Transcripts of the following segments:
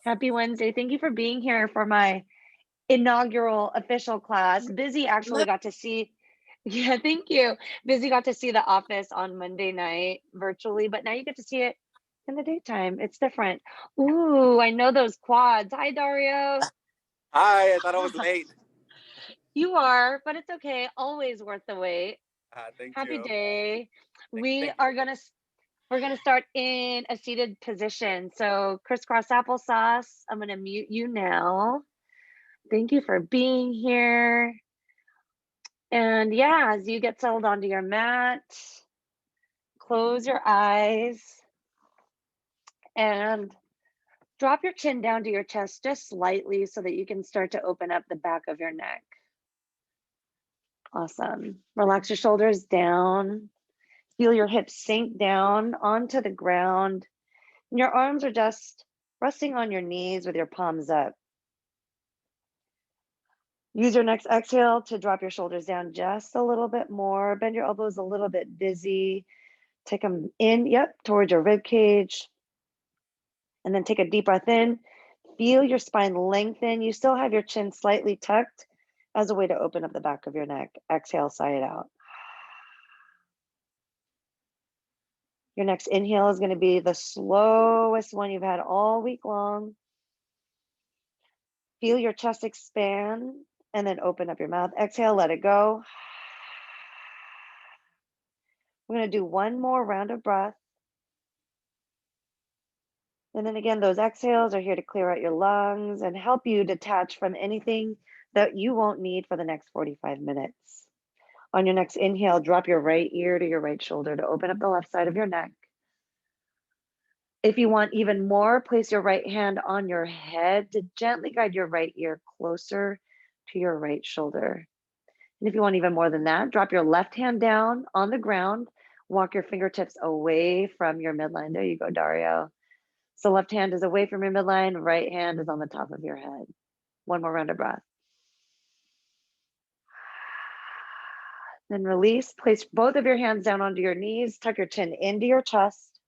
Happy Wednesday. Thank you for being here for my inaugural official class. Busy actually got to see, yeah, thank you. Busy got to see the office on Monday night virtually, but now you get to see it in the daytime. It's different. Ooh, I know those quads. Hi, Dario. Hi, I thought I was late. You are, but it's okay. Always worth the wait. Thank Happy you. day. We Thank you. are gonna We're gonna start in a seated position. So crisscross applesauce. I'm gonna mute you now. Thank you for being here. And yeah, as you get settled onto your mat, close your eyes and drop your chin down to your chest just slightly so that you can start to open up the back of your neck. Awesome. Relax your shoulders down. Feel your hips sink down onto the ground. And your arms are just resting on your knees with your palms up. Use your next exhale to drop your shoulders down just a little bit more. Bend your elbows a little bit busy. Take them in, yep, towards your rib cage. And then take a deep breath in. Feel your spine lengthen. You still have your chin slightly tucked as a way to open up the back of your neck. Exhale, sigh it out. Your next inhale is going to be the slowest one you've had all week long. Feel your chest expand and then open up your mouth. Exhale, let it go. We're going to do one more round of breath. And then again, those exhales are here to clear out your lungs and help you detach from anything that you won't need for the next 45 minutes. On your next inhale, drop your right ear to your right shoulder to open up the left side of your neck. If you want even more, place your right hand on your head to gently guide your right ear closer to your right shoulder. And if you want even more than that, drop your left hand down on the ground, walk your fingertips away from your midline. There you go, Dario. So left hand is away from your midline, right hand is on the top of your head. One more round of breath. Then release, place both of your hands down onto your knees, tuck your chin into your chest,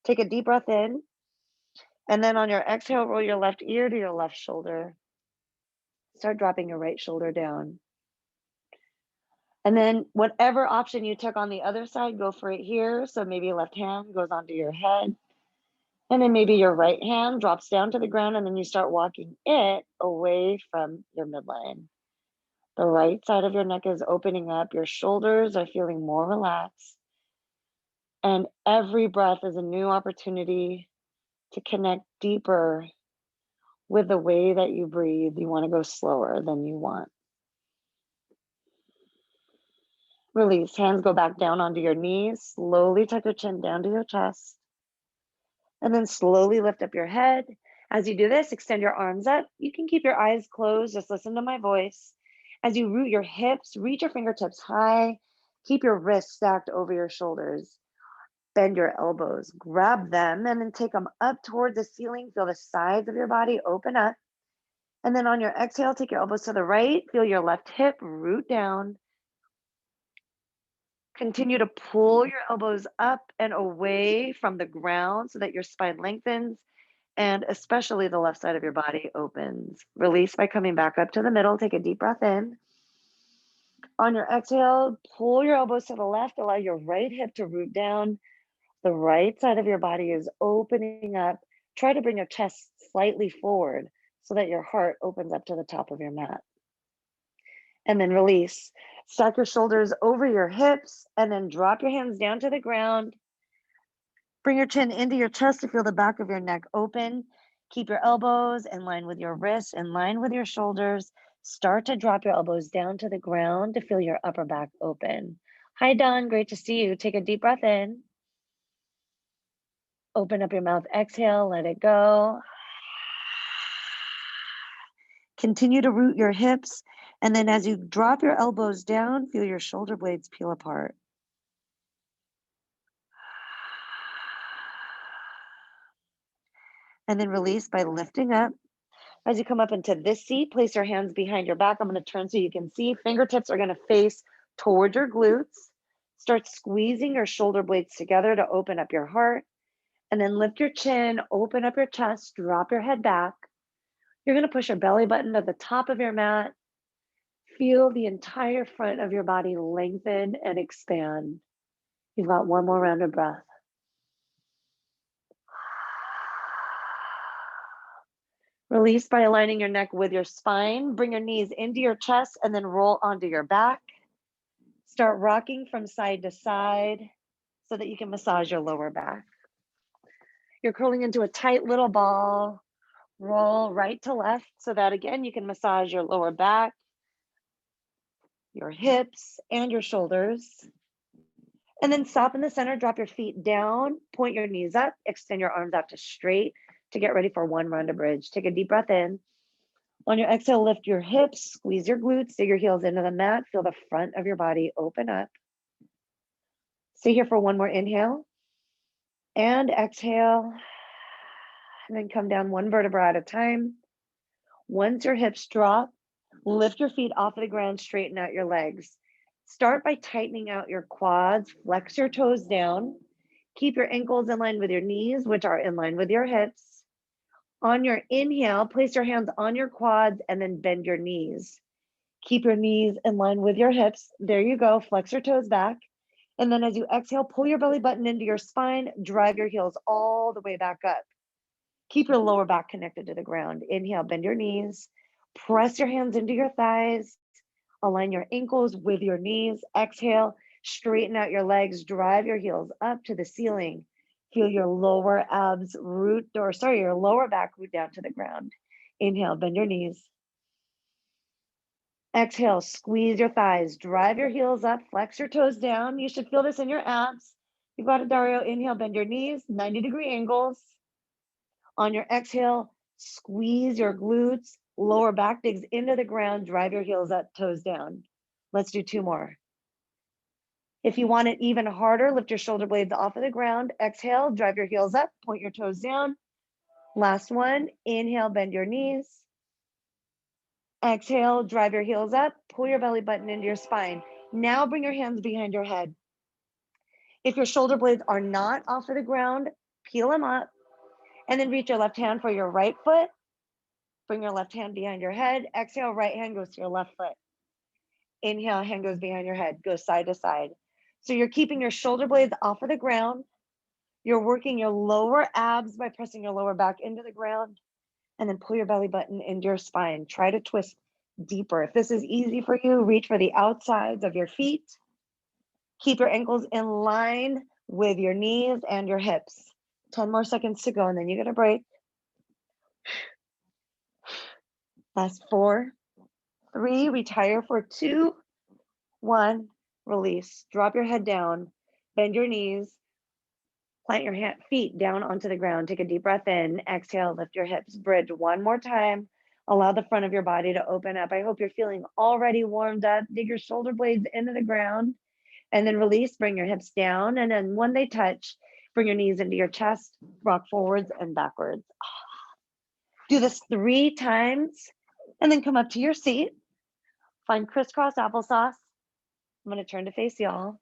take a deep breath in, and then on your exhale, roll your left ear to your left shoulder. Start dropping your right shoulder down. And then whatever option you took on the other side, go for it here. So maybe left hand goes onto your head. And then maybe your right hand drops down to the ground and then you start walking it away from your midline. The right side of your neck is opening up. Your shoulders are feeling more relaxed. And every breath is a new opportunity to connect deeper with the way that you breathe. You want to go slower than you want. Release. Hands go back down onto your knees. Slowly tuck your chin down to your chest. And then slowly lift up your head. As you do this, extend your arms up. You can keep your eyes closed. Just listen to my voice. As you root your hips, reach your fingertips high. Keep your wrists stacked over your shoulders. Bend your elbows, grab them, and then take them up toward the ceiling. Feel the sides of your body open up. And then on your exhale, take your elbows to the right. Feel your left hip root down. Continue to pull your elbows up and away from the ground so that your spine lengthens and especially the left side of your body opens. Release by coming back up to the middle. Take a deep breath in. On your exhale, pull your elbows to the left. Allow your right hip to root down. The right side of your body is opening up. Try to bring your chest slightly forward so that your heart opens up to the top of your mat. And then release. Stack your shoulders over your hips and then drop your hands down to the ground. Bring your chin into your chest to feel the back of your neck open. Keep your elbows in line with your wrists, in line with your shoulders. Start to drop your elbows down to the ground to feel your upper back open. Hi, Don. Great to see you. Take a deep breath in. Open up your mouth. Exhale. Let it go. Continue to root your hips. And then as you drop your elbows down, feel your shoulder blades peel apart. And then release by lifting up. As you come up into this seat, place your hands behind your back. I'm going to turn so you can see. Fingertips are going to face toward your glutes. Start squeezing your shoulder blades together to open up your heart. And then lift your chin, open up your chest, drop your head back. You're going to push your belly button to the top of your mat. Feel the entire front of your body lengthen and expand. You've got one more round of breath. Release by aligning your neck with your spine. Bring your knees into your chest and then roll onto your back. Start rocking from side to side so that you can massage your lower back. You're curling into a tight little ball. Roll right to left so that again you can massage your lower back, your hips, and your shoulders. And then stop in the center, drop your feet down, point your knees up, extend your arms out to straight to get ready for one round of bridge. Take a deep breath in. On your exhale, lift your hips, squeeze your glutes, dig your heels into the mat, feel the front of your body open up. Stay here for one more inhale and exhale, and then come down one vertebra at a time. Once your hips drop, lift your feet off of the ground, straighten out your legs. Start by tightening out your quads, flex your toes down. Keep your ankles in line with your knees, which are in line with your hips. On your inhale, place your hands on your quads and then bend your knees. Keep your knees in line with your hips. There you go. Flex your toes back. And then as you exhale, pull your belly button into your spine, drive your heels all the way back up. Keep your lower back connected to the ground. Inhale, bend your knees. Press your hands into your thighs. Align your ankles with your knees. Exhale, straighten out your legs. Drive your heels up to the ceiling. Feel your lower abs root, your lower back root down to the ground. Inhale, bend your knees. Exhale, squeeze your thighs. Drive your heels up. Flex your toes down. You should feel this in your abs. You've got it, Dario. Inhale, bend your knees, 90-degree angles. On your exhale, squeeze your glutes, lower back digs into the ground, drive your heels up, toes down. Let's do two more. If you want it even harder, lift your shoulder blades off of the ground. Exhale, drive your heels up, point your toes down. Last one, inhale, bend your knees. Exhale, drive your heels up, pull your belly button into your spine. Now bring your hands behind your head. If your shoulder blades are not off of the ground, peel them up, and then reach your left hand for your right foot. Bring your left hand behind your head. Exhale, right hand goes to your left foot. Inhale, hand goes behind your head, goes side to side. So you're keeping your shoulder blades off of the ground. You're working your lower abs by pressing your lower back into the ground, and then pull your belly button into your spine. Try to twist deeper. If this is easy for you, reach for the outsides of your feet. Keep your ankles in line with your knees and your hips. 10 more seconds to go, and then you get a break. Last 4, 3, retire for 2, 1, release. Drop your head down, bend your knees, plant your feet down onto the ground. Take a deep breath in, exhale, lift your hips, bridge one more time. Allow the front of your body to open up. I hope you're feeling already warmed up. Dig your shoulder blades into the ground and then release. Bring your hips down. And then when they touch, bring your knees into your chest, rock forwards and backwards. Do this 3 times and then come up to your seat. Find crisscross applesauce. I'm going to turn to face y'all.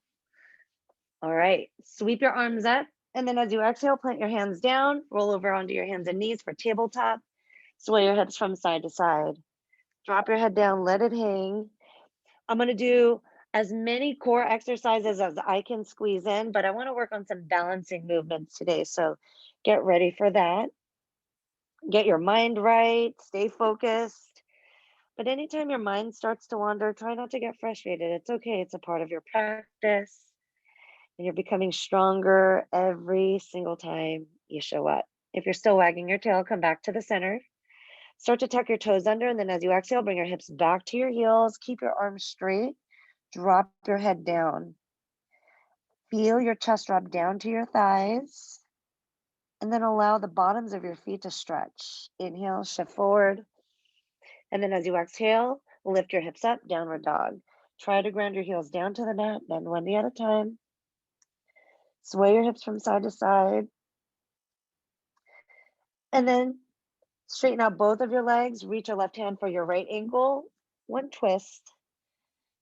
All right, sweep your arms up. And then as you exhale, plant your hands down, roll over onto your hands and knees for tabletop. Sway your hips from side to side. Drop your head down, let it hang. I'm going to do as many core exercises as I can squeeze in, but I want to work on some balancing movements today. So get ready for that. Get your mind right, stay focused. But anytime your mind starts to wander, try not to get frustrated. It's okay. It's a part of your practice. And you're becoming stronger every single time you show up. If you're still wagging your tail, come back to the center. Start to tuck your toes under, and then as you exhale, bring your hips back to your heels. Keep your arms straight. Drop your head down. Feel your chest drop down to your thighs. And then allow the bottoms of your feet to stretch. Inhale, shift forward. And then as you exhale, lift your hips up, downward dog. Try to ground your heels down to the mat, bend one knee at a time. Sway your hips from side to side. And then straighten out both of your legs. Reach your left hand for your right ankle. One twist.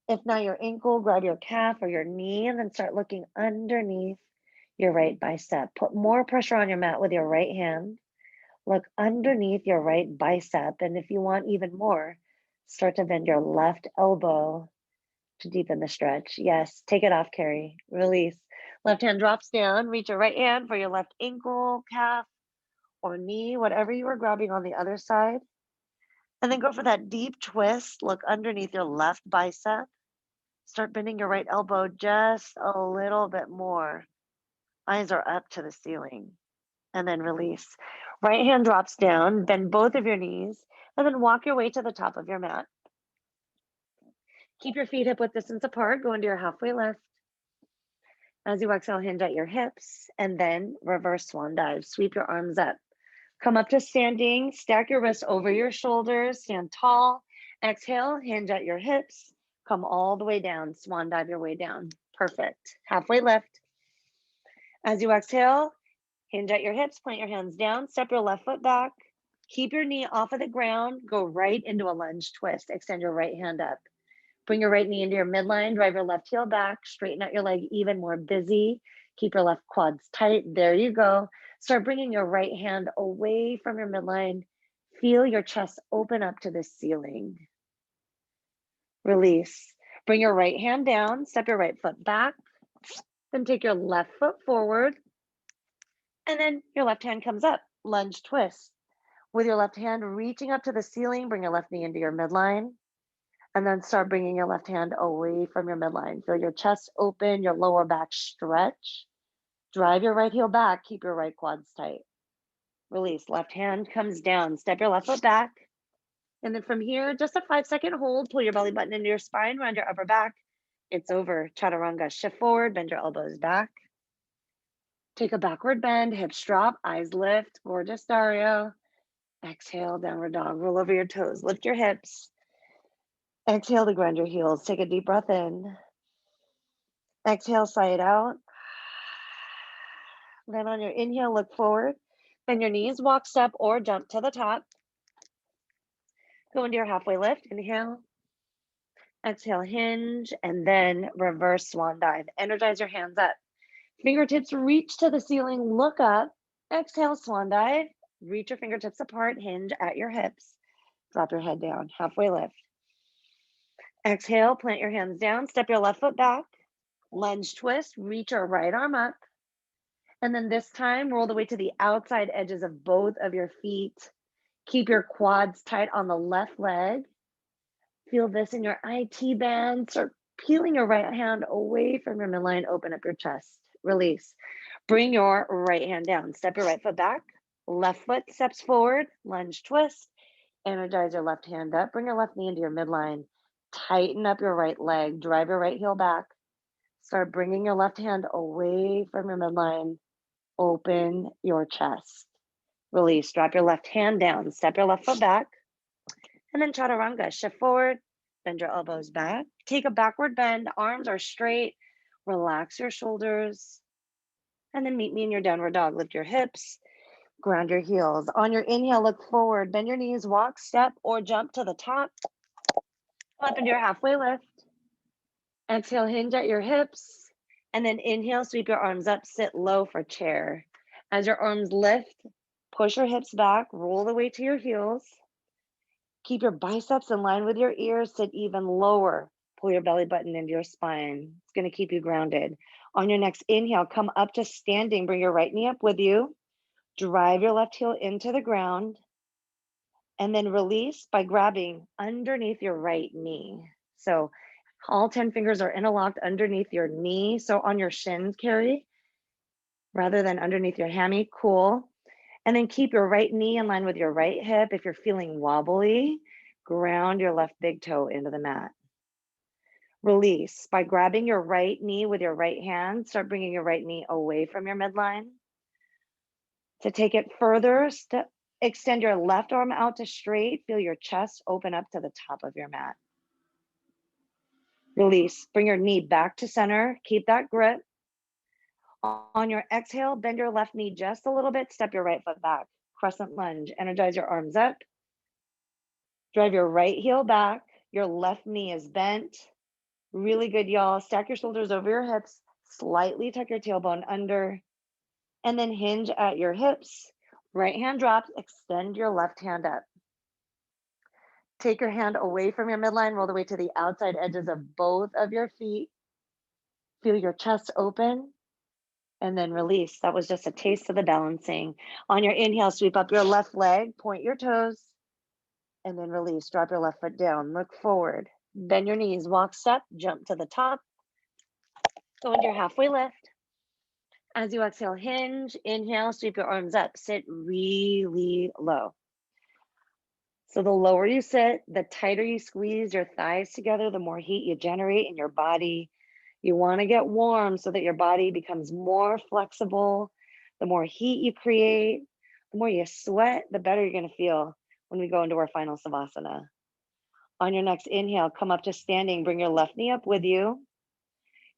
If not your ankle, grab your calf or your knee and then start looking underneath your right bicep. Put more pressure on your mat with your right hand. Look underneath your right bicep. And if you want even more, start to bend your left elbow to deepen the stretch. Yes, take it off, Carrie. Release. Left hand drops down. Reach your right hand for your left ankle, calf, or knee, whatever you are grabbing on the other side. And then go for that deep twist. Look underneath your left bicep. Start bending your right elbow just a little bit more. Eyes are up to the ceiling. And then release. Right hand drops down. Bend both of your knees. And then walk your way to the top of your mat. Keep your feet hip width distance apart. Go into your halfway lift. As you exhale, hinge at your hips. And then reverse swan dive. Sweep your arms up. Come up to standing. Stack your wrists over your shoulders. Stand tall. Exhale, hinge at your hips. Come all the way down. Swan dive your way down. Perfect. Halfway lift. As you exhale, hinge at your hips. Plant your hands down. Step your left foot back. Keep your knee off of the ground. Go right into a lunge twist. Extend your right hand up. Bring your right knee into your midline. Drive your left heel back. Straighten out your leg even more busy. Keep your left quads tight. There you go. Start bringing your right hand away from your midline. Feel your chest open up to the ceiling. Release. Bring your right hand down. Step your right foot back. Then take your left foot forward. And then your left hand comes up. Lunge twist. With your left hand reaching up to the ceiling, bring your left knee into your midline. And then start bringing your left hand away from your midline. Feel your chest open, your lower back stretch. Drive your right heel back. Keep your right quads tight. Release. Left hand comes down. Step your left foot back. And then from here, just a 5-second hold. Pull your belly button into your spine, round your upper back. It's over. Chaturanga. Shift forward, bend your elbows back. Take a backward bend, hips drop, eyes lift. Gorgeous Dario. Exhale, downward dog. Roll over your toes. Lift your hips. Exhale to ground your heels. Take a deep breath in. Exhale, sigh it out. Then on your inhale, look forward. Bend your knees, walk, step, or jump to the top. Go into your halfway lift. Inhale. Exhale, hinge, and then reverse swan dive. Energize your hands up. Fingertips reach to the ceiling, look up. Exhale, swan dive. Reach your fingertips apart, hinge at your hips. Drop your head down, halfway lift. Exhale, plant your hands down, step your left foot back. Lunge twist, reach your right arm up. And then this time, roll the weight to the outside edges of both of your feet. Keep your quads tight on the left leg. Feel this in your IT band. Start peeling your right hand away from your midline. Open up your chest. Release. Bring your right hand down. Step your right foot back. Left foot steps forward. Lunge twist. Energize your left hand up. Bring your left knee into your midline. Tighten up your right leg. Drive your right heel back. Start bringing your left hand away from your midline. Open your chest. Release. Drop your left hand down. Step your left foot back. And then chaturanga. Shift forward. Bend your elbows back. Take a backward bend. Arms are straight. Relax your shoulders. And then meet me in your downward dog. Lift your hips. Ground your heels. On your inhale, look forward. Bend your knees. Walk, step, or jump to the top. Up into your halfway lift. Exhale, hinge at your hips. And then inhale, sweep your arms up. Sit low for chair. As your arms lift, push your hips back. Roll the weight to your heels. Keep your biceps in line with your ears. Sit even lower. Pull your belly button into your spine. It's going to keep you grounded. On your next inhale, come up to standing. Bring your right knee up with you. Drive your left heel into the ground. And then release by grabbing underneath your right knee. So all 10 fingers are interlocked underneath your knee. So on your shins, Carrie, rather than underneath your hammy. Cool. And then keep your right knee in line with your right hip. If you're feeling wobbly, ground your left big toe into the mat. Release by grabbing your right knee with your right hand. Start bringing your right knee away from your midline. To take it further, extend your left arm out to straight. Feel your chest open up to the top of your mat. Release. Bring your knee back to center. Keep that grip. On your exhale, bend your left knee just a little bit. Step your right foot back. Crescent lunge. Energize your arms up. Drive your right heel back. Your left knee is bent. Really good, y'all. Stack your shoulders over your hips. Slightly tuck your tailbone under. and then hinge at your hips. Right hand drops, extend your left hand up. Take your hand away from your midline, roll the way to the outside edges of both of your feet. Feel your chest open and then release. That was just a taste of the balancing. On your inhale, sweep up your left leg, point your toes, and then release. Drop your left foot down, look forward, bend your knees, walk step, jump to the top, go into your halfway lift. As you exhale, hinge, inhale, sweep your arms up, sit really low. So the lower you sit, the tighter you squeeze your thighs together, the more heat you generate in your body. You want to get warm so that your body becomes more flexible. The more heat you create, the more you sweat, the better you're going to feel when we go into our final savasana. On your next inhale, come up to standing, bring your left knee up with you.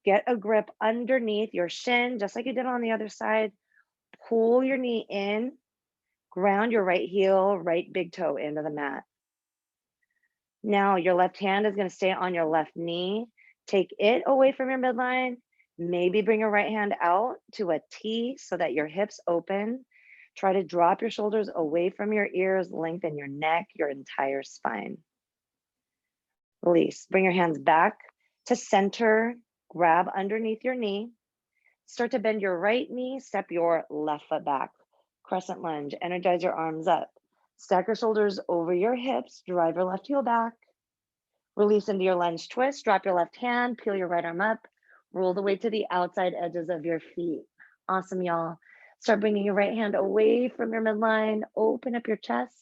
Get a grip underneath your shin, just like you did on the other side. Pull your knee in, ground your right heel, right big toe into the mat. Now your left hand is going to stay on your left knee. Take it away from your midline. Maybe bring your right hand out to a T so that your hips open. Try to drop your shoulders away from your ears, lengthen your neck, your entire spine. Release. Bring your hands back to center. Grab underneath your knee. Start to bend your right knee. Step your left foot back. Crescent lunge. Energize your arms up. Stack your shoulders over your hips. Drive your left heel back. Release into your lunge twist. Drop your left hand. Peel your right arm up. Roll the weight to the outside edges of your feet. Awesome, y'all. Start bringing your right hand away from your midline. Open up your chest.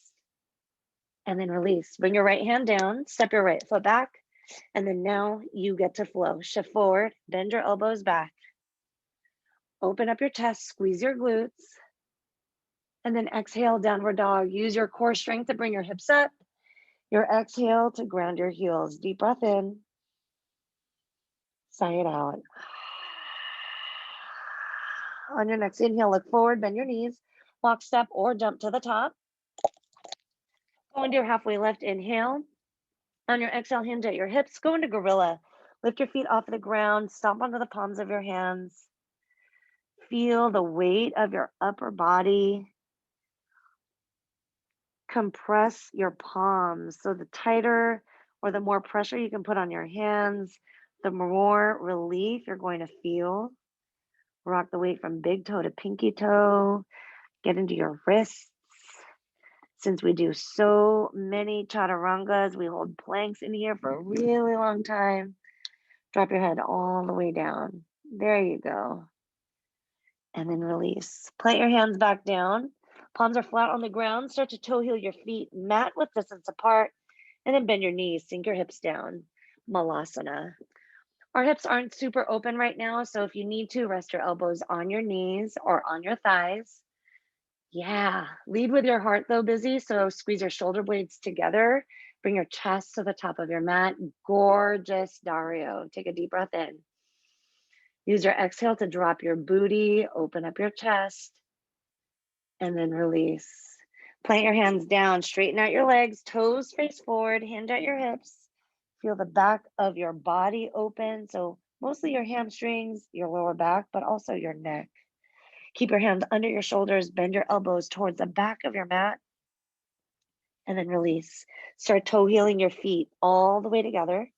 And then release. Bring your right hand down. Step your right foot back. And then now you get to flow. Shift forward. Bend your elbows back. Open up your chest. Squeeze your glutes. And then exhale, downward dog. Use your core strength to bring your hips up. Your exhale to ground your heels. Deep breath in. Sigh it out. On your next inhale, look forward, bend your knees, walk, step, or jump to the top. Go into your halfway lift, inhale. On your exhale, hinge at your hips, go into gorilla. Lift your feet off the ground, stomp onto the palms of your hands. Feel the weight of your upper body. Compress your palms. So the tighter or the more pressure you can put on your hands, the more relief you're going to feel. Rock the weight from big toe to pinky toe. Get into your wrists. Since we do so many chaturangas, we hold planks in here for a really long time. Drop your head all the way down. There you go. And then release. Plant your hands back down. Palms are flat on the ground. Start to toe heel your feet, mat width distance apart, and then bend your knees. Sink your hips down. Malasana. Our hips aren't super open right now, so if you need to, rest your elbows on your knees or on your thighs. Yeah, lead with your heart though, busy. So squeeze your shoulder blades together. Bring your chest to the top of your mat. Gorgeous Dario. Take a deep breath in. Use your exhale to drop your booty, open up your chest, and then release. Plant your hands down, straighten out your legs, toes face forward, hinge at your hips. Feel the back of your body open. So mostly your hamstrings, your lower back, but also your neck. Keep your hands under your shoulders, bend your elbows towards the back of your mat, and then release. Start toe heeling your feet all the way together.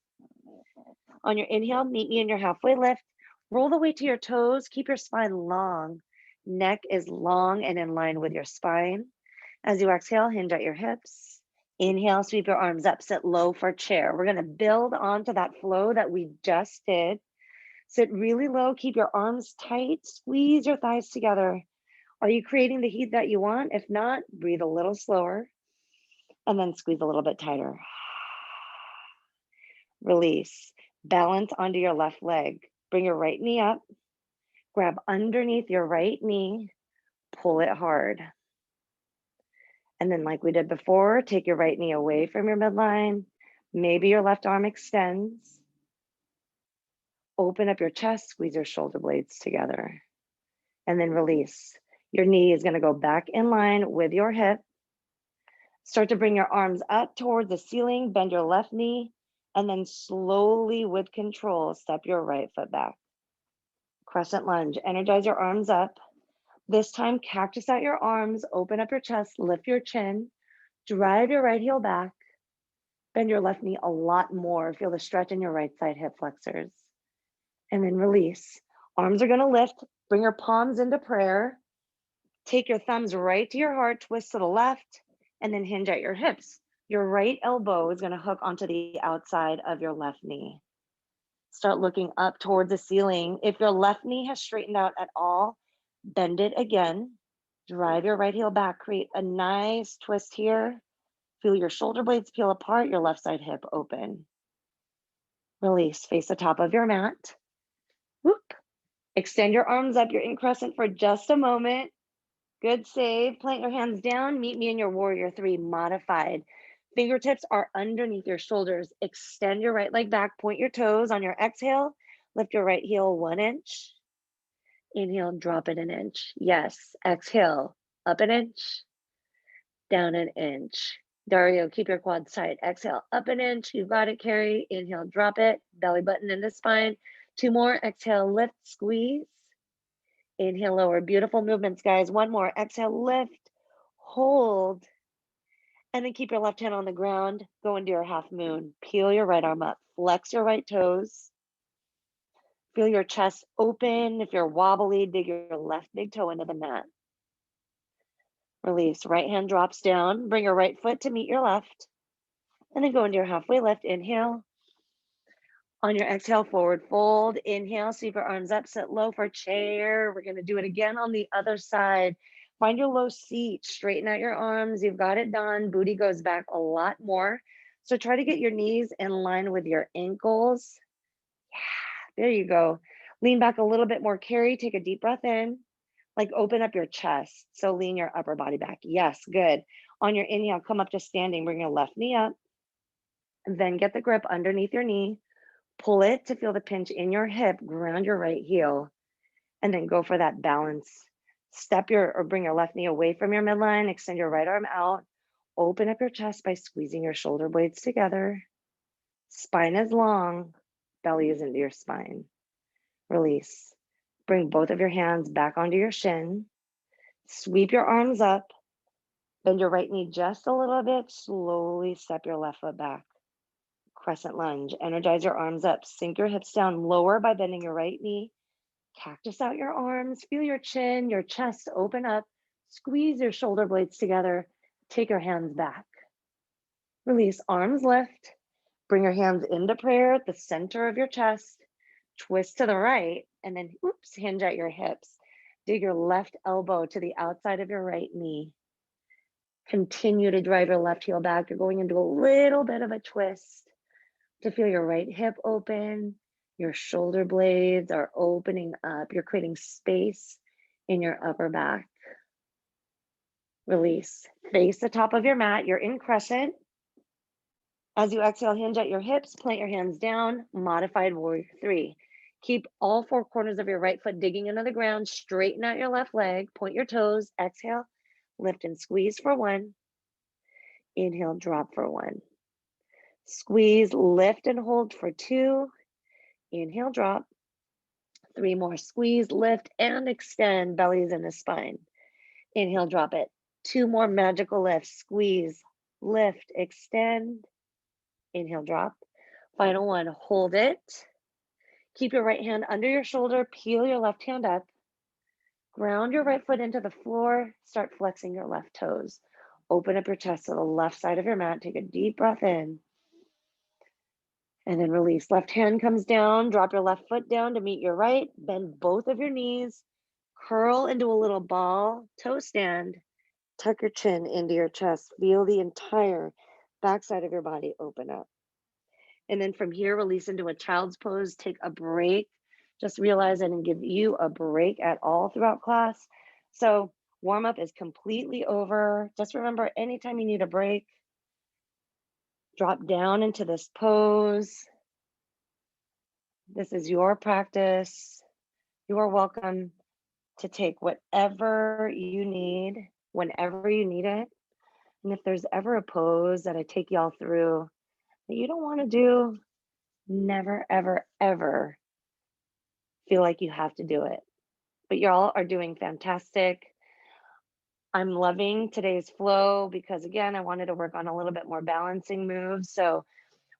On your inhale, meet me in your halfway lift. Roll the weight to your toes. Keep your spine long. Neck is long and in line with your spine. As you exhale, hinge at your hips. Inhale, sweep your arms up, sit low for chair. We're going to build onto that flow that we just did. Sit really low, keep your arms tight, squeeze your thighs together. Are you creating the heat that you want? If not, breathe a little slower and then squeeze a little bit tighter. Release. Balance onto your left leg. Bring your right knee up. Grab underneath your right knee. Pull it hard. And then like we did before, take your right knee away from your midline. Maybe your left arm extends. Open up your chest, squeeze your shoulder blades together. And then release. Your knee is going to go back in line with your hip. Start to bring your arms up towards the ceiling, bend your left knee, and then slowly with control, step your right foot back. Crescent lunge, energize your arms up. This time, cactus out your arms, open up your chest, lift your chin, drive your right heel back, bend your left knee a lot more. Feel the stretch in your right side hip flexors. And then release. Arms are going to lift. Bring your palms into prayer. Take your thumbs right to your heart, twist to the left, and then hinge at your hips. Your right elbow is going to hook onto the outside of your left knee. Start looking up towards the ceiling. If your left knee has straightened out at all, bend it again. Drive your right heel back. Create a nice twist here. Feel your shoulder blades peel apart, your left side hip open. Release. Face the top of your mat. Whoop. Extend your arms up. You're in crescent for just a moment. Good save. Plant your hands down. Meet me in your warrior three modified. Fingertips are underneath your shoulders. Extend your right leg back. Point your toes on your exhale. Lift your right heel 1 inch. Inhale, drop it an inch. Yes. Exhale, up an inch, down an inch. Dario, keep your quads tight. Exhale, up an inch. You got it, Carrie. Inhale, drop it. Belly button into spine. 2 more. Exhale, lift, squeeze. Inhale, lower. Beautiful movements, guys. 1 more. Exhale, lift, hold. And then keep your left hand on the ground. Go into your half moon. Peel your right arm up. Flex your right toes. Feel your chest open. If you're wobbly, dig your left big toe into the mat. Release. Right hand drops down. Bring your right foot to meet your left. And then go into your halfway lift. Inhale. On your exhale, forward fold. Inhale, sweep your arms up, sit low for chair. We're going to do it again on the other side. Find your low seat, straighten out your arms. You've got it done. Booty goes back a lot more. So try to get your knees in line with your ankles. Yeah, there you go. Lean back a little bit more, Carrie. Take a deep breath in. Like open up your chest. So lean your upper body back. Yes, good. On your inhale, come up to standing. Bring your left knee up. And then get the grip underneath your knee. Pull it to feel the pinch in your hip, ground your right heel, and then go for that balance. Step your or bring your left knee away from your midline, extend your right arm out, open up your chest by squeezing your shoulder blades together. Spine is long, belly is into your spine. Release. Bring both of your hands back onto your shin. Sweep your arms up, bend your right knee just a little bit, slowly step your left foot back. Crescent lunge. Energize your arms up. Sink your hips down lower by bending your right knee. Cactus out your arms. Feel your chin, your chest open up. Squeeze your shoulder blades together. Take your hands back. Release. Arms lift. Bring your hands into prayer at the center of your chest. Twist to the right. And then, oops, hinge at your hips. Dig your left elbow to the outside of your right knee. Continue to drive your left heel back. You're going into a little bit of a twist. To feel your right hip open, your shoulder blades are opening up. You're creating space in your upper back. Release. Face the top of your mat. You're in crescent. As you exhale, hinge at your hips, plant your hands down, modified warrior three. Keep all 4 corners of your right foot digging into the ground. Straighten out your left leg, point your toes, exhale, lift and squeeze for 1. Inhale, drop for 1. Squeeze, lift and hold for 2. Inhale, drop. 3 more. Squeeze, lift, and extend. Bellies in the spine. Inhale, drop it. 2 more magical lifts. Squeeze, lift, extend. Inhale, drop. Final 1. Hold it. Keep your right hand under your shoulder. Peel your left hand up. Ground your right foot into the floor. Start flexing your left toes. Open up your chest to the left side of your mat. Take a deep breath in. And then release. Left hand comes down. Drop your left foot down to meet your right. Bend both of your knees. Curl into a little ball. Toe stand. Tuck your chin into your chest. Feel the entire backside of your body open up. And then from here, release into a child's pose. Take a break. Just realize I didn't give you a break at all throughout class. So warm up is completely over. Just remember, anytime you need a break, drop down into this pose. This is your practice. You are welcome to take whatever you need, whenever you need it. And if there's ever a pose that I take y'all through that you don't want to do, never, ever, ever feel like you have to do it. but y'all are doing fantastic. I'm loving today's flow because, again, I wanted to work on a little bit more balancing moves. So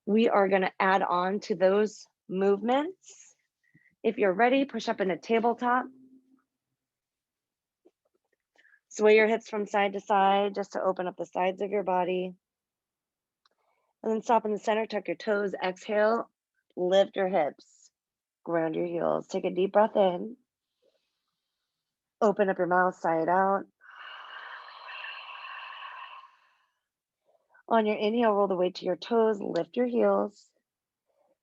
we are going to add on to those movements. If you're ready, push up in a tabletop. Sway your hips from side to side just to open up the sides of your body. And then stop in the center, tuck your toes, exhale, lift your hips, ground your heels. Take a deep breath in. Open up your mouth, sigh it out. On your inhale, roll the weight to your toes, lift your heels.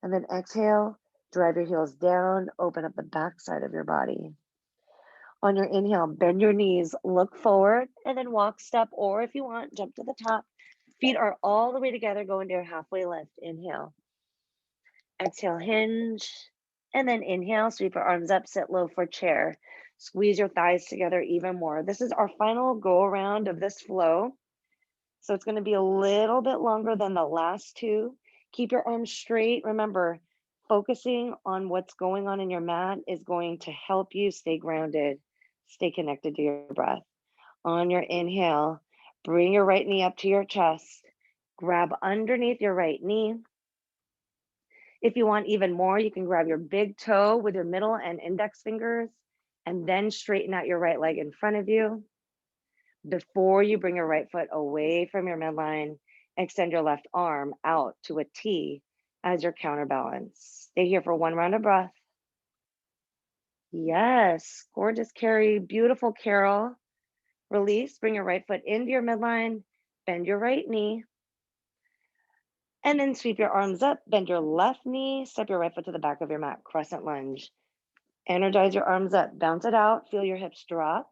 And then exhale, drive your heels down, open up the back side of your body. On your inhale, bend your knees, look forward, and then walk, step, or if you want, jump to the top. Feet are all the way together, go into your halfway lift. Inhale. Exhale, hinge. And then inhale, sweep your arms up, sit low for chair. Squeeze your thighs together even more. This is our final go around of this flow. So it's going to be a little bit longer than the last two. Keep your arms straight. Remember, focusing on what's going on in your mat is going to help you stay grounded, stay connected to your breath. On your inhale, bring your right knee up to your chest. Grab underneath your right knee. If you want even more, you can grab your big toe with your middle and index fingers and then straighten out your right leg in front of you. Before you bring your right foot away from your midline, extend your left arm out to a T as your counterbalance. Stay here for one round of breath. Yes, gorgeous Carrie, beautiful Carol. Release, bring your right foot into your midline, bend your right knee, and then sweep your arms up, bend your left knee, step your right foot to the back of your mat, crescent lunge. Energize your arms up, bounce it out, feel your hips drop.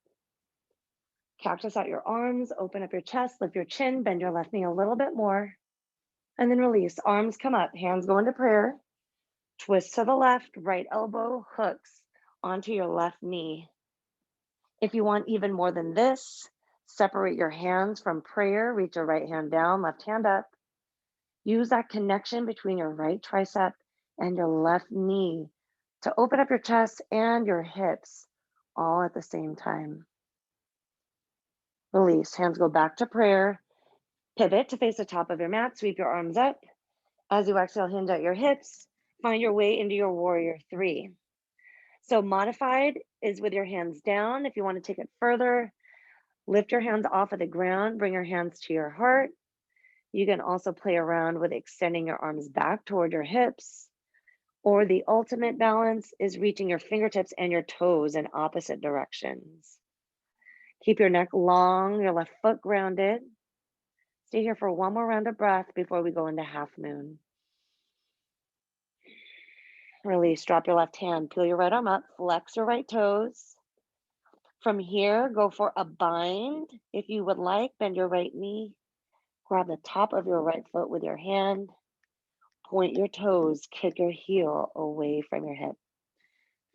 Cactus out your arms, open up your chest, lift your chin, bend your left knee a little bit more, and then release. Arms come up, hands go into prayer. Twist to the left, right elbow hooks onto your left knee. If you want even more than this, separate your hands from prayer, reach your right hand down, left hand up. Use that connection between your right tricep and your left knee to open up your chest and your hips all at the same time. Release. Hands go back to prayer. Pivot to face the top of your mat. Sweep your arms up. As you exhale, hinge at your hips. Find your way into your warrior three. So modified is with your hands down. If you want to take it further, lift your hands off of the ground. Bring your hands to your heart. You can also play around with extending your arms back toward your hips. Or the ultimate balance is reaching your fingertips and your toes in opposite directions. Keep your neck long, your left foot grounded. Stay here for one more round of breath before we go into half moon. Release, drop your left hand, peel your right arm up, flex your right toes. From here, go for a bind. If you would like, bend your right knee. Grab the top of your right foot with your hand. Point your toes, kick your heel away from your hip.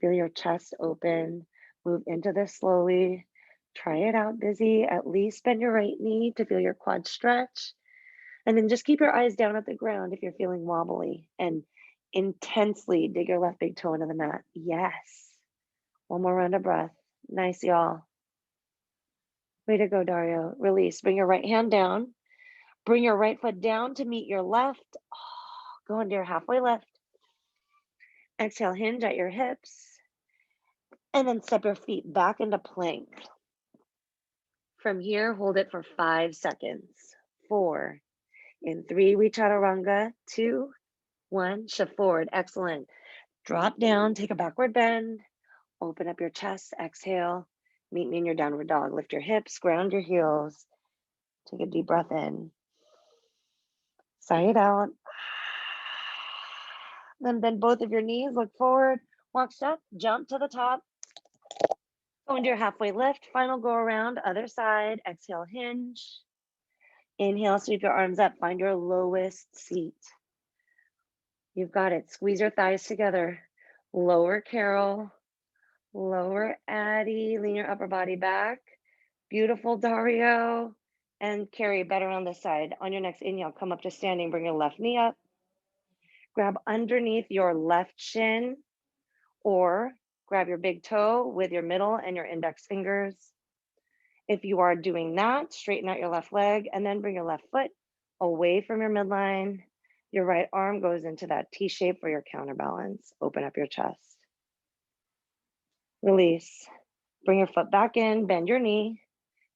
Feel your chest open. Move into this slowly. Try it out, busy. At least bend your right knee to feel your quad stretch. And then just keep your eyes down at the ground if you're feeling wobbly. And intensely dig your left big toe into the mat. Yes. One more round of breath. Nice, y'all. Way to go, Dario. Release. Bring your right hand down. Bring your right foot down to meet your left. Go into your halfway lift. Exhale, hinge at your hips. And then step your feet back into plank. From here, hold it for 5 seconds. 4. In 3, we chaturanga. 2, 1, shift forward. Excellent. Drop down, take a backward bend. Open up your chest, exhale. Meet me in your downward dog. Lift your hips, ground your heels. Take a deep breath in. Sigh it out. Then bend both of your knees, look forward, walk step, jump to the top. Go into your halfway lift, final go around, other side. Exhale, hinge. Inhale, sweep your arms up, find your lowest seat. You've got it. Squeeze your thighs together. Lower Carol, lower Addie, lean your upper body back. Beautiful Dario. And Carrie, better on this side. On your next inhale, come up to standing, bring your left knee up. Grab underneath your left shin or grab your big toe with your middle and your index fingers. If you are doing that, straighten out your left leg and then bring your left foot away from your midline. Your right arm goes into that T shape for your counterbalance. Open up your chest. Release. Bring your foot back in, bend your knee.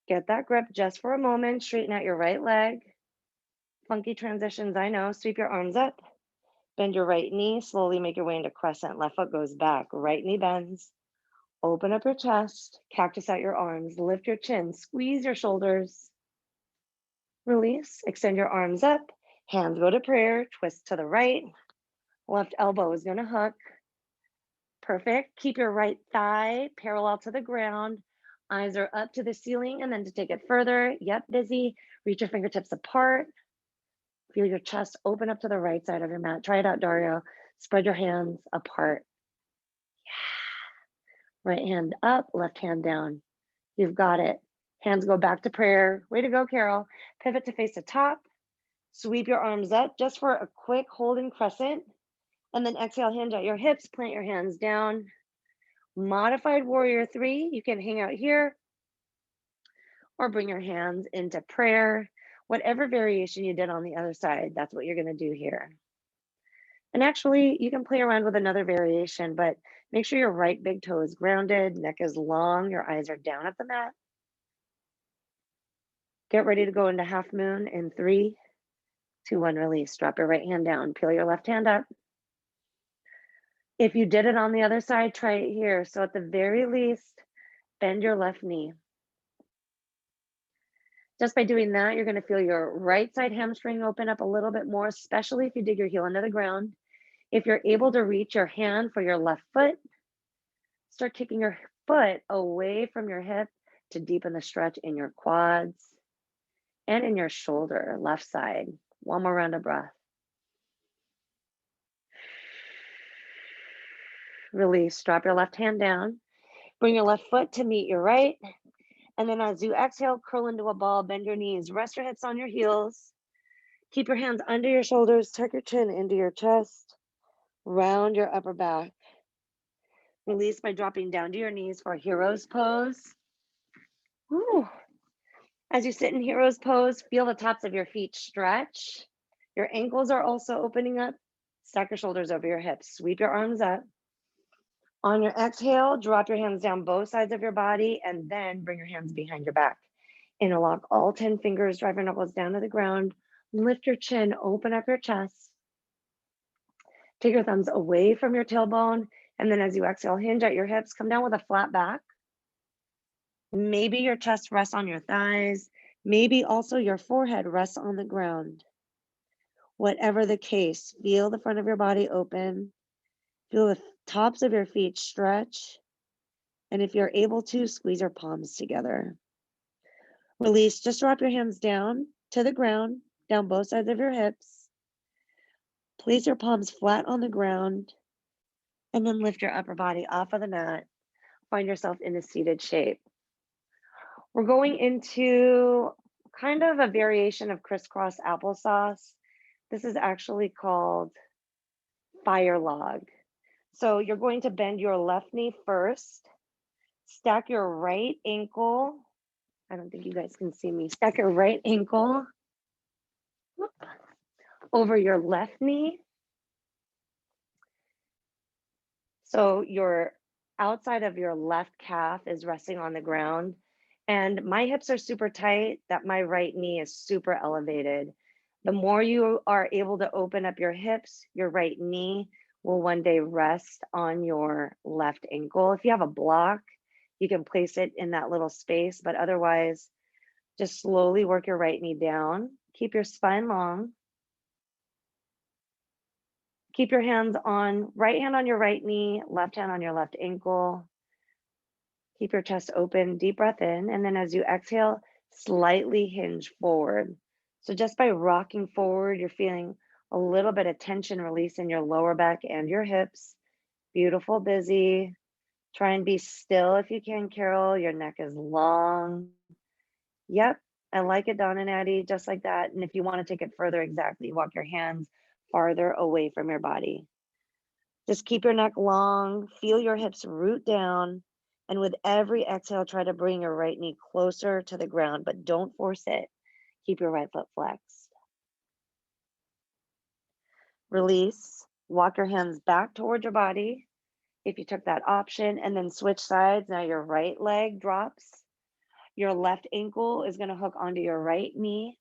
Get that grip just for a moment. Straighten out your right leg. Funky transitions, I know. Sweep your arms up. Bend your right knee. Slowly make your way into crescent. Left foot goes back. Right knee bends. Open up your chest. Cactus out your arms. Lift your chin. Squeeze your shoulders. Release. Extend your arms up. Hands go to prayer. Twist to the right. Left elbow is going to hook. Perfect. Keep your right thigh parallel to the ground. Eyes are up to the ceiling. And then to take it further, yep, busy. Reach your fingertips apart. Feel your chest open up to the right side of your mat. Try it out, Dario. Spread your hands apart. Yeah. Right hand up, left hand down. You've got it. Hands go back to prayer. Way to go, Carol. Pivot to face the top. Sweep your arms up just for a quick hold in crescent. And then exhale, hinge at your hips, plant your hands down. Modified warrior 3. You can hang out here or bring your hands into prayer. Whatever variation you did on the other side, that's what you're going to do here. And actually, you can play around with another variation, but make sure your right big toe is grounded, neck is long, your eyes are down at the mat. Get ready to go into half moon in 3, 2, 1, release. Drop your right hand down, peel your left hand up. If you did it on the other side, try it here. So at the very least, bend your left knee. Just by doing that, you're going to feel your right side hamstring open up a little bit more, especially if you dig your heel into the ground. If you're able to reach your hand for your left foot, start kicking your foot away from your hip to deepen the stretch in your quads and in your shoulder, left side. One more round of breath. Release, drop your left hand down. Bring your left foot to meet your right. And then as you exhale, curl into a ball, bend your knees, rest your hips on your heels. Keep your hands under your shoulders, tuck your chin into your chest, round your upper back. Release by dropping down to your knees for hero's pose. Woo. As you sit in hero's pose, feel the tops of your feet stretch. Your ankles are also opening up. Stack your shoulders over your hips. Sweep your arms up. On your exhale, drop your hands down both sides of your body and then bring your hands behind your back. Interlock all 10 fingers, drive your knuckles down to the ground. Lift your chin, open up your chest. Take your thumbs away from your tailbone. And then as you exhale, hinge at your hips, come down with a flat back. Maybe your chest rests on your thighs. Maybe also your forehead rests on the ground. Whatever the case, feel the front of your body open. Feel the tops of your feet stretch. And if you're able to, squeeze your palms together. Release, just drop your hands down to the ground, down both sides of your hips. Place your palms flat on the ground. And then lift your upper body off of the mat. Find yourself in a seated shape. We're going into kind of a variation of crisscross applesauce. This is actually called fire log. So you're going to bend your left knee first, stack your right ankle. I don't think you guys can see me. Stack your right ankle over your left knee. So your outside of your left calf is resting on the ground. And my hips are super tight that my right knee is super elevated. The more you are able to open up your hips, your right knee will one day rest on your left ankle. If you have a block, you can place it in that little space, but otherwise, just slowly work your right knee down. Keep your spine long. Keep your hands on, right hand on your right knee, left hand on your left ankle. Keep your chest open, deep breath in. And then as you exhale, slightly hinge forward. So just by rocking forward, you're feeling a little bit of tension release in your lower back and your hips. Beautiful, busy. Try and be still if you can, Carol. Your neck is long. Yep, I like it, Don and Addie, just like that. And if you want to take it further, exactly, walk your hands farther away from your body. Just keep your neck long, feel your hips root down, and with every exhale, try to bring your right knee closer to the ground, but don't force it. Keep your right foot flexed. Release. Walk your hands back towards your body if you took that option, and then switch sides. Now your right leg drops. Your left ankle is going to hook onto your right knee.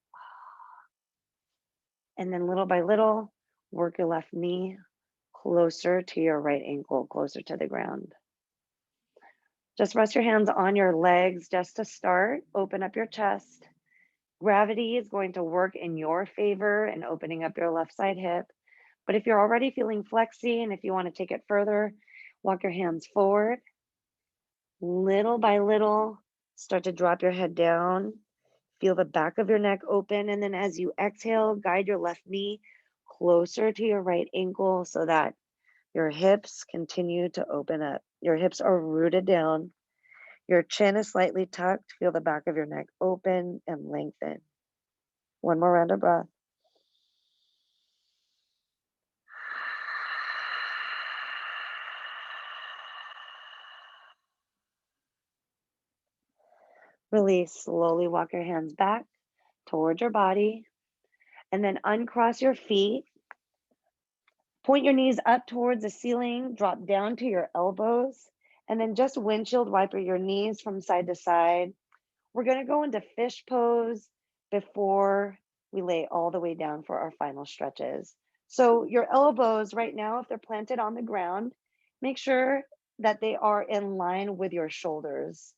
And then little by little, work your left knee closer to your right ankle, closer to the ground. Just rest your hands on your legs just to start. Open up your chest. Gravity is going to work in your favor in opening up your left side hip. But if you're already feeling flexy and if you want to take it further, walk your hands forward. Little by little, start to drop your head down. Feel the back of your neck open. And then as you exhale, guide your left knee closer to your right ankle so that your hips continue to open up. Your hips are rooted down. Your chin is slightly tucked. Feel the back of your neck open and lengthen. One more round of breath. Release. Slowly walk your hands back towards your body and then uncross your feet. Point your knees up towards the ceiling, drop down to your elbows, and then just windshield wiper your knees from side to side. We're going to go into fish pose before we lay all the way down for our final stretches. So your elbows right now, if they're planted on the ground, make sure that they are in line with your shoulders.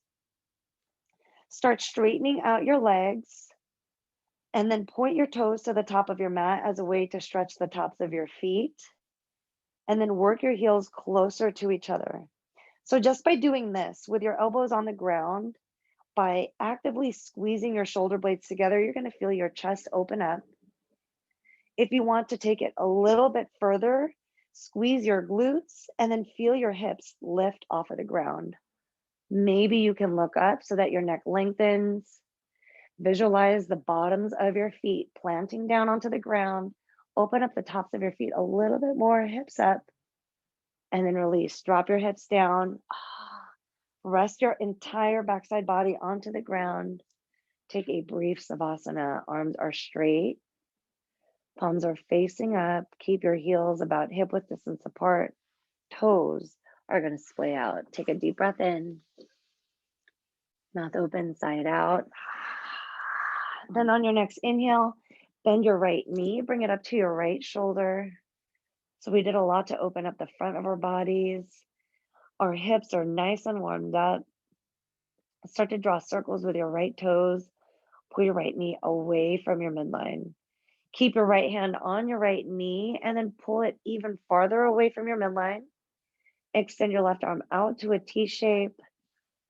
Start straightening out your legs and then point your toes to the top of your mat as a way to stretch the tops of your feet. And then work your heels closer to each other. So just by doing this with your elbows on the ground, by actively squeezing your shoulder blades together, you're going to feel your chest open up. If you want to take it a little bit further, squeeze your glutes and then feel your hips lift off of the ground. Maybe you can look up so that your neck lengthens. Visualize the bottoms of your feet planting down onto the ground. Open up the tops of your feet a little bit more, hips up, and then release. Drop your hips down. Rest your entire backside body onto the ground. Take a brief savasana. Arms are straight. Palms are facing up. Keep your heels about hip width distance apart. Toes are going to splay out. Take a deep breath in. Mouth open, side out. Then on your next inhale, bend your right knee. Bring it up to your right shoulder. So we did a lot to open up the front of our bodies. Our hips are nice and warmed up. Start to draw circles with your right toes. Pull your right knee away from your midline. Keep your right hand on your right knee and then pull it even farther away from your midline. Extend your left arm out to a T shape.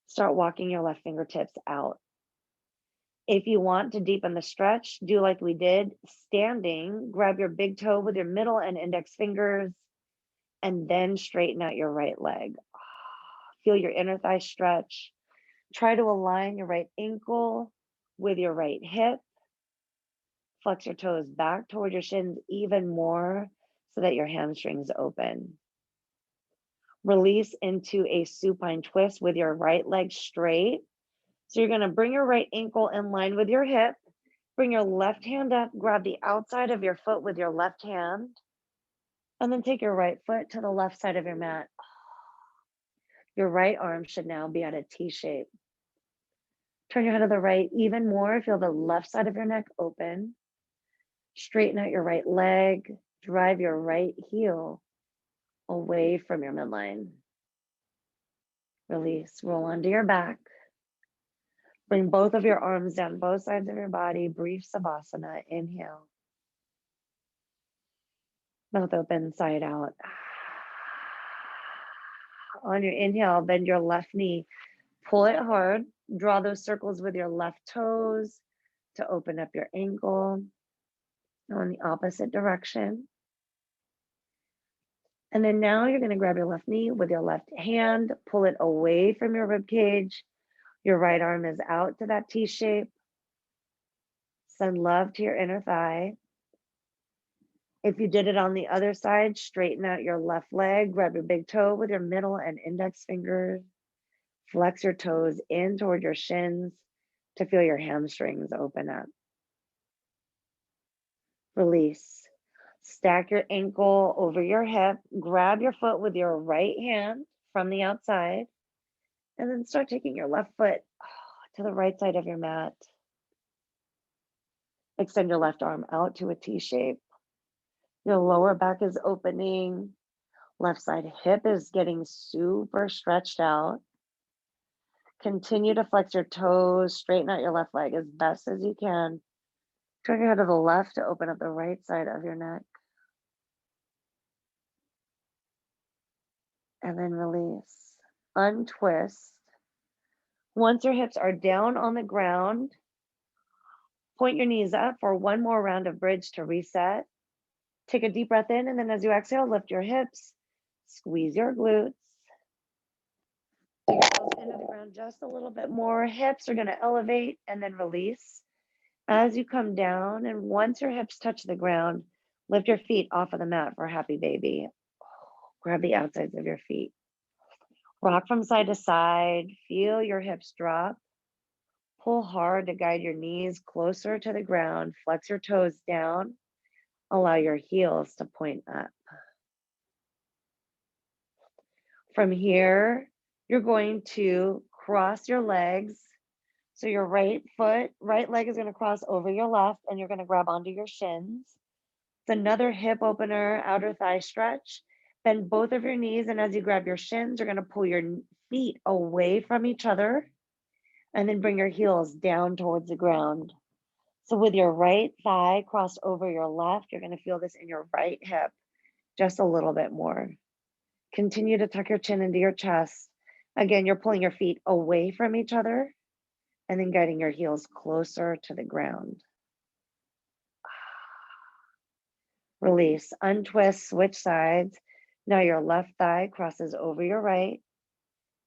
Start walking your left fingertips out. If you want to deepen the stretch, do like we did, standing. Grab your big toe with your middle and index fingers and then straighten out your right leg. Feel your inner thigh stretch. Try to align your right ankle with your right hip. Flex your toes back toward your shins even more so that your hamstrings open. Release into a supine twist with your right leg straight. So you're going to bring your right ankle in line with your hip. Bring your left hand up, grab the outside of your foot with your left hand, and then take your right foot to the left side of your mat. Your right arm should now be at a T shape. Turn your head to the right even more. Feel the left side of your neck open. Straighten out your right leg. Drive your right heel away from your midline. Release. Roll onto your back. Bring both of your arms down both sides of your body. Brief savasana. Inhale. Mouth open, side out. On your inhale, bend your left knee. Pull it hard. Draw those circles with your left toes to open up your ankle. On the opposite direction. And then now you're going to grab your left knee with your left hand, pull it away from your rib cage. Your right arm is out to that T shape. Send love to your inner thigh. If you did it on the other side, straighten out your left leg, grab your big toe with your middle and index fingers, flex your toes in toward your shins to feel your hamstrings open up. Release. Stack your ankle over your hip, grab your foot with your right hand from the outside, and then start taking your left foot to the right side of your mat. Extend your left arm out to a T shape. Your lower back is opening. Left side hip is getting super stretched out. Continue to flex your toes, straighten out your left leg as best as you can. Turn your head to the left to open up the right side of your neck. And then release. Untwist. Once your hips are down on the ground, point your knees up for one more round of bridge to reset. Take a deep breath in, and then as you exhale, lift your hips, squeeze your glutes. Dig yourself into the ground just a little bit more. Hips are going to elevate and then release. As you come down, and once your hips touch the ground, lift your feet off of the mat for happy baby. Grab the outsides of your feet. Rock from side to side. Feel your hips drop. Pull hard to guide your knees closer to the ground. Flex your toes down. Allow your heels to point up. From here, you're going to cross your legs. So your right leg is going to cross over your left, and you're going to grab onto your shins. It's another hip opener, outer thigh stretch. Bend both of your knees, and as you grab your shins, you're going to pull your feet away from each other, and then bring your heels down towards the ground. So with your right thigh crossed over your left, you're going to feel this in your right hip just a little bit more. Continue to tuck your chin into your chest. Again, you're pulling your feet away from each other and then guiding your heels closer to the ground. Release, untwist, switch sides. Now your left thigh crosses over your right.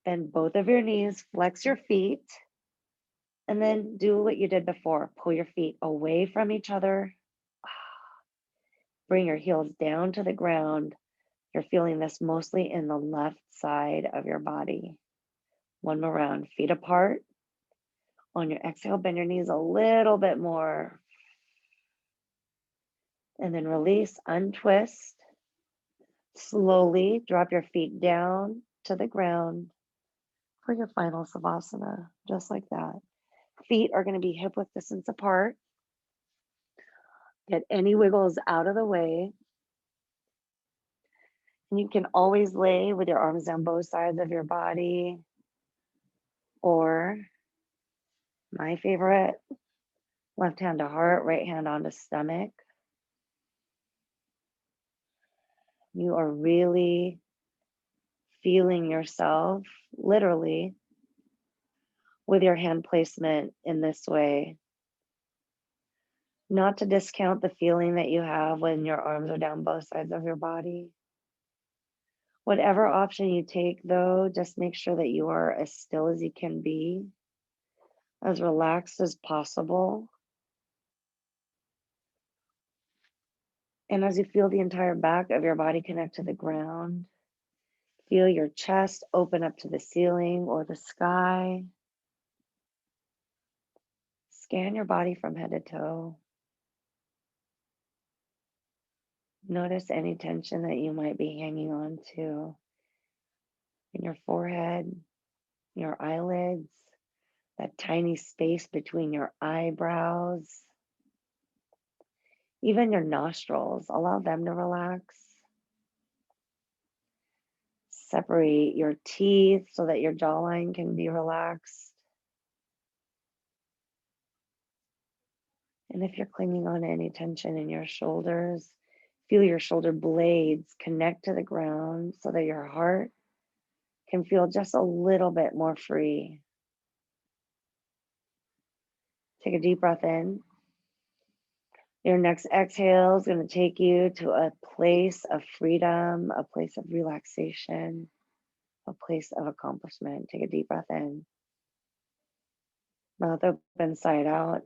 Bend both of your knees, flex your feet, and then do what you did before. Pull your feet away from each other. Bring your heels down to the ground. You're feeling this mostly in the left side of your body. One more round, feet apart. On your exhale, bend your knees a little bit more. And then release, untwist. Slowly drop your feet down to the ground for your final Savasana, just like that. Feet are going to be hip width distance apart. Get any wiggles out of the way. And you can always lay with your arms down both sides of your body, or my favorite, left hand to heart, right hand onto stomach. You are really feeling yourself, literally, with your hand placement in this way. Not to discount the feeling that you have when your arms are down both sides of your body. Whatever option you take, though, just make sure that you are as still as you can be, as relaxed as possible. And as you feel the entire back of your body connect to the ground, feel your chest open up to the ceiling or the sky. Scan your body from head to toe. Notice any tension that you might be hanging on to in your forehead, your eyelids, that tiny space between your eyebrows, even your nostrils. Allow them to relax. Separate your teeth so that your jawline can be relaxed. And if you're clinging on to any tension in your shoulders, feel your shoulder blades connect to the ground so that your heart can feel just a little bit more free. Take a deep breath in. Your next exhale is going to take you to a place of freedom, a place of relaxation, a place of accomplishment. Take a deep breath in. Mouth open, side out.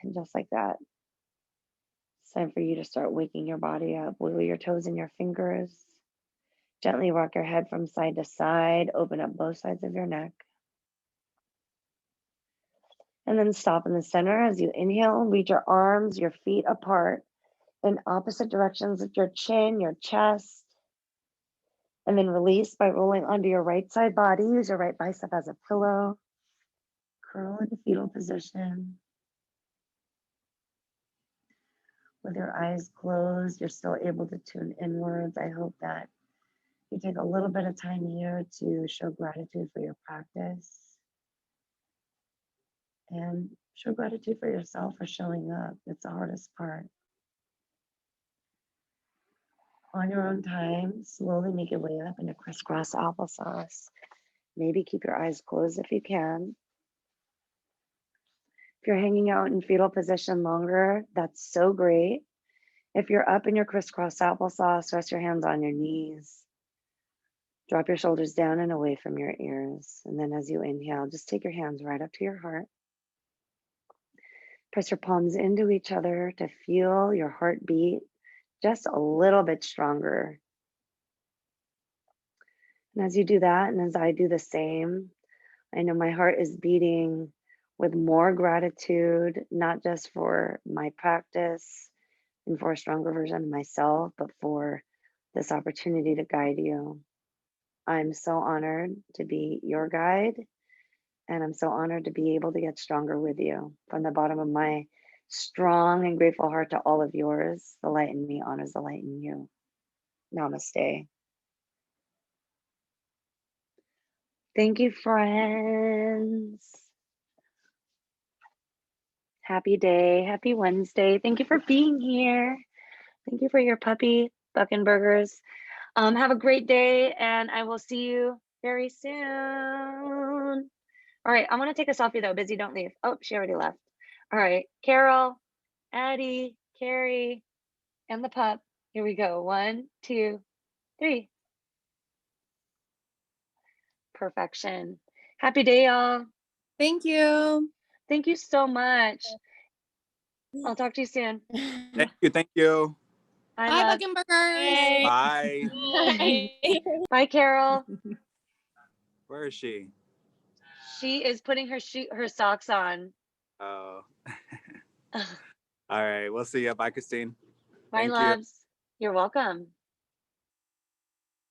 And just like that, it's time for you to start waking your body up. Wiggle your toes and your fingers. Gently rock your head from side to side. Open up both sides of your neck. And then stop in the center as you inhale. Reach your arms, your feet apart in opposite directions of your chin, your chest. And then release by rolling onto your right side body. Use your right bicep as a pillow. Curl into fetal position. With your eyes closed, you're still able to tune inwards. I hope that you take a little bit of time here to show gratitude for your practice and show gratitude for yourself for showing up. It's the hardest part. On your own time, slowly make your way up into crisscross applesauce. Maybe keep your eyes closed if you can. If you're hanging out in fetal position longer, that's so great. If you're up in your crisscross applesauce, rest your hands on your knees. Drop your shoulders down and away from your ears. And then as you inhale, just take your hands right up to your heart. Press your palms into each other to feel your heartbeat just a little bit stronger. And as you do that, and as I do the same, I know my heart is beating with more gratitude, not just for my practice and for a stronger version of myself, but for this opportunity to guide you. I'm so honored to be your guide, and I'm so honored to be able to get stronger with you. From the bottom of my strong and grateful heart to all of yours, the light in me honors the light in you. Namaste. Thank you, friends. Happy day. Happy Wednesday. Thank you for being here. Thank you for your puppy Buckenburgers. Have a great day, and I will see you very soon. All right, I'm gonna take a selfie though. Busy, don't leave. Oh, she already left. All right, Carol, Addie, Carrie, and the pup. Here we go. 1, 2, 3. Perfection. Happy day, y'all. Thank you. Thank you so much. I'll talk to you soon. Thank you. Thank you. Bye, Bye, love. Buckenburgers. Bye. Bye, Carol. Where is she? She is putting her socks on. Oh. All right. We'll see you. Bye, Christine. Bye, Thank you. loves. You're welcome.